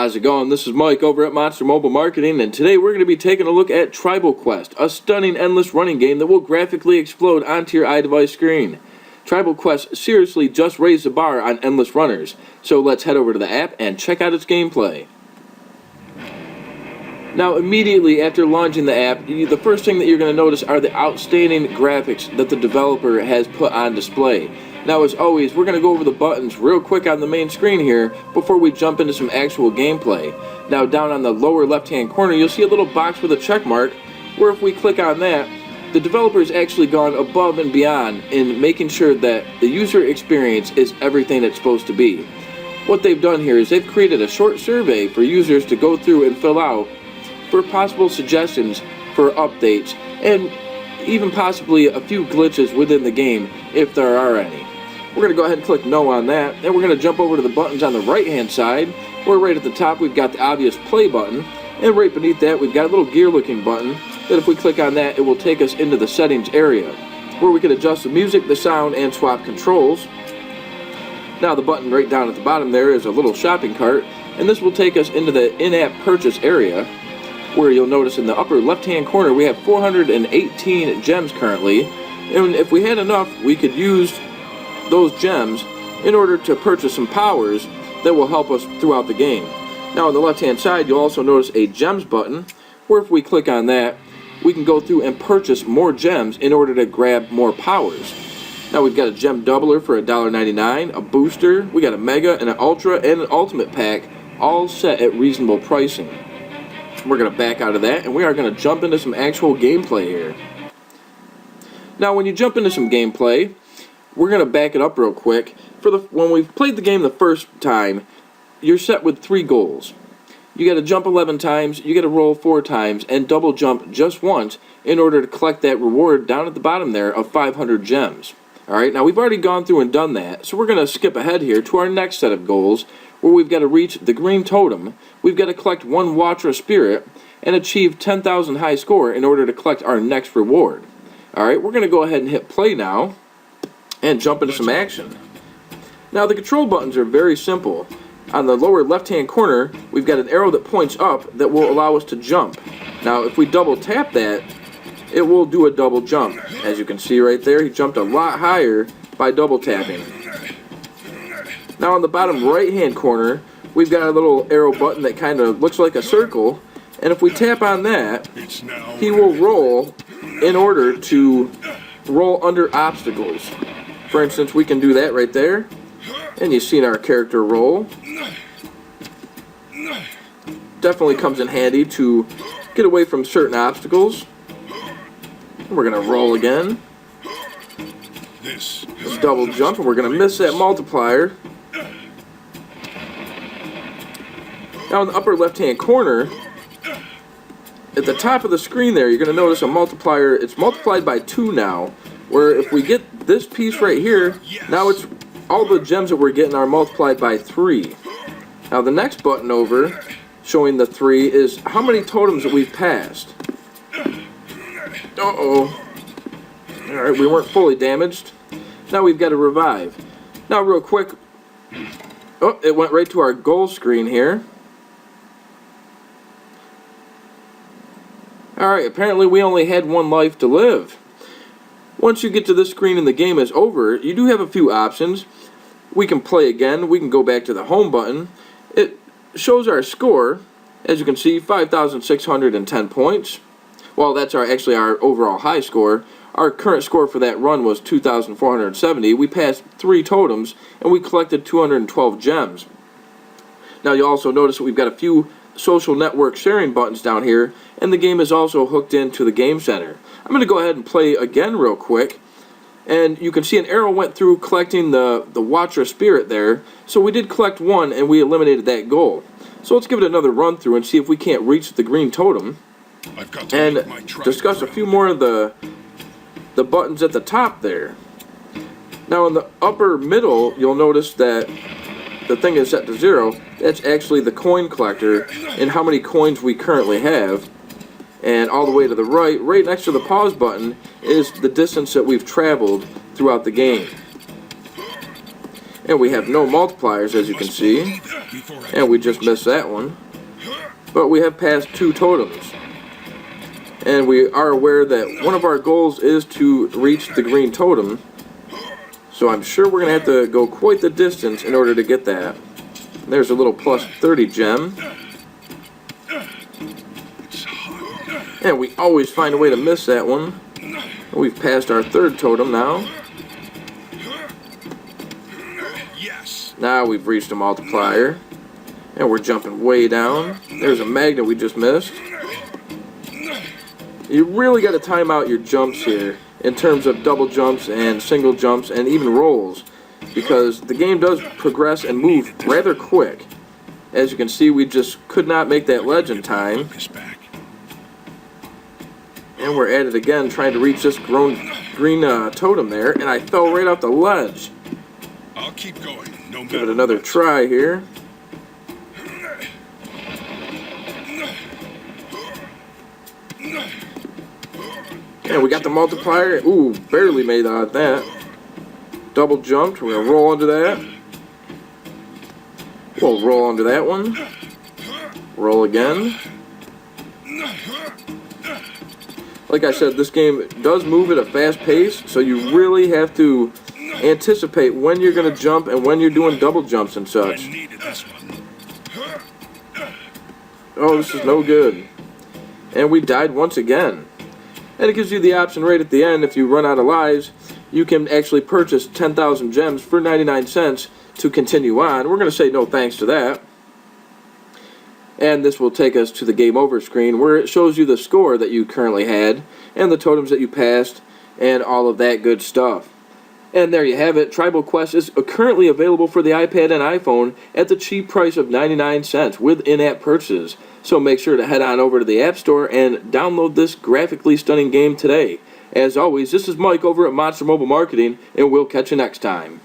How's it going? This is Mike over at Monster Mobile Marketing, and today we're going to be taking a look at Tribal Quest, a stunning endless running game that will graphically explode onto your iDevice screen. Tribal Quest seriously just raised the bar on endless runners, so let's head over to the app and check out its gameplay. Now, immediately after launching the app, the first thing that you're going to notice are the outstanding graphics that the developer has put on display. Now, as always, we're going to go over the buttons real quick on the main screen here before we jump into some actual gameplay. Now, down on the lower left-hand corner, you'll see a little box with a check mark, where if we click on that, the developer has actually gone above and beyond in making sure that the user experience is everything it's supposed to be. What they've done here is they've created a short survey for users to go through and fill out for possible suggestions for updates and even possibly a few glitches within the game if there are any. We're going to go ahead and click no on that, and we're going to jump over to the buttons on the right hand side, where right at the top we've got the obvious play button, and right beneath that we've got a little gear looking button that if we click on that, it will take us into the settings area where we can adjust the music, the sound, and swap controls. Now the button right down at the bottom there is a little shopping cart, and this will take us into the in-app purchase area, where you'll notice in the upper left hand corner we have 418 gems currently, and if we had enough we could use those gems in order to purchase some powers that will help us throughout the game. Now on the left hand side you'll also notice a gems button, where if we click on that we can go through and purchase more gems in order to grab more powers. Now we've got a gem doubler for $1.99, a booster, we got a mega and an ultra and an ultimate pack, all set at reasonable pricing. We're going to back out of that and we are going to jump into some actual gameplay here. Now when you jump into some gameplay, we're going to back it up real quick. When we've played the game the first time, you're set with 3 goals. You got to jump 11 times, you got to roll 4 times, and double jump just once in order to collect that reward down at the bottom there of 500 gems. Alright, now we've already gone through and done that, so we're going to skip ahead here to our next set of goals, where we've got to reach the green totem, we've got to collect 1 Watra Spirit, and achieve 10,000 high score in order to collect our next reward. Alright, we're going to go ahead and hit play now, and jump into some action. Now the control buttons are very simple. On the lower left hand corner we've got an arrow that points up that will allow us to jump. Now if we double tap that, it will do a double jump. As you can see right there, he jumped a lot higher by double tapping. Now on the bottom right hand corner we've got a little arrow button that kind of looks like a circle, and if we tap on that, he will roll in order to roll under obstacles. For instance, we can do that right there, and you've seen our character roll. Definitely comes in handy to get away from certain obstacles. We're going to roll again. Let's double jump, and we're going to miss that multiplier. Now in the upper left hand corner, at the top of the screen there, you're going to notice a multiplier. It's multiplied by 2 now, where if we get this piece right here, now it's all the gems that we're getting are multiplied by 3. Now the next button over, showing the 3, is how many totems that we've passed. Uh-oh. Alright, we weren't fully damaged. Now we've got to revive. Now real quick, oh, it went right to our goal screen here. Alright, apparently we only had 1 life to live. Once you get to this screen and the game is over, you do have a few options. We can play again, we can go back to the home button. It shows our score. As you can see, 5,610 points. Well, that's actually our overall high score. Our current score for that run was 2,470. We passed 3 totems and we collected 212 gems. Now you'll also notice that we've got a few social network sharing buttons down here, and the game is also hooked into the game center. I'm going to go ahead and play again real quick, and you can see an arrow went through collecting the Watra Spirit there, so we did collect 1 and we eliminated that goal. So let's give it another run through and see if we can't reach the green totem and discuss a few more of the buttons at the top there. Now in the upper middle you'll notice that the thing is set to 0. That's actually the coin collector and how many coins we currently have. And all the way to the right, right next to the pause button, is the distance that we've traveled throughout the game. And we have no multipliers, as you can see. And we just missed that one. But we have passed 2 totems. And we are aware that one of our goals is to reach the green totem. So I'm sure we're going to have to go quite the distance in order to get that. There's a little plus 30 gem. And we always find a way to miss that one. We've passed our 3rd totem now. Now we've reached a multiplier. And we're jumping way down. There's a magnet we just missed. You really got to time out your jumps here in terms of double jumps and single jumps and even rolls, because the game does progress and move rather quick. As you can see, we just could not make that ledge in time. And we're at it again, trying to reach this green totem there, and I fell right off the ledge. I'll keep going. No matter Give it another try here. And we got the multiplier. Ooh, barely made that. Double jumped. We're going to roll under that. We'll roll under that one. Roll again. Like I said, this game does move at a fast pace, so you really have to anticipate when you're going to jump and when you're doing double jumps and such. Oh, this is no good. And we died once again. And it gives you the option right at the end, if you run out of lives, you can actually purchase 10,000 gems for 99 cents to continue on. We're going to say no thanks to that. And this will take us to the game over screen, where it shows you the score that you currently had and the totems that you passed and all of that good stuff. And there you have it. Tribal Quest is currently available for the iPad and iPhone at the cheap price of 99 cents with in-app purchases. So make sure to head on over to the App Store and download this graphically stunning game today. As always, this is Mike over at Monster Mobile Marketing, and we'll catch you next time.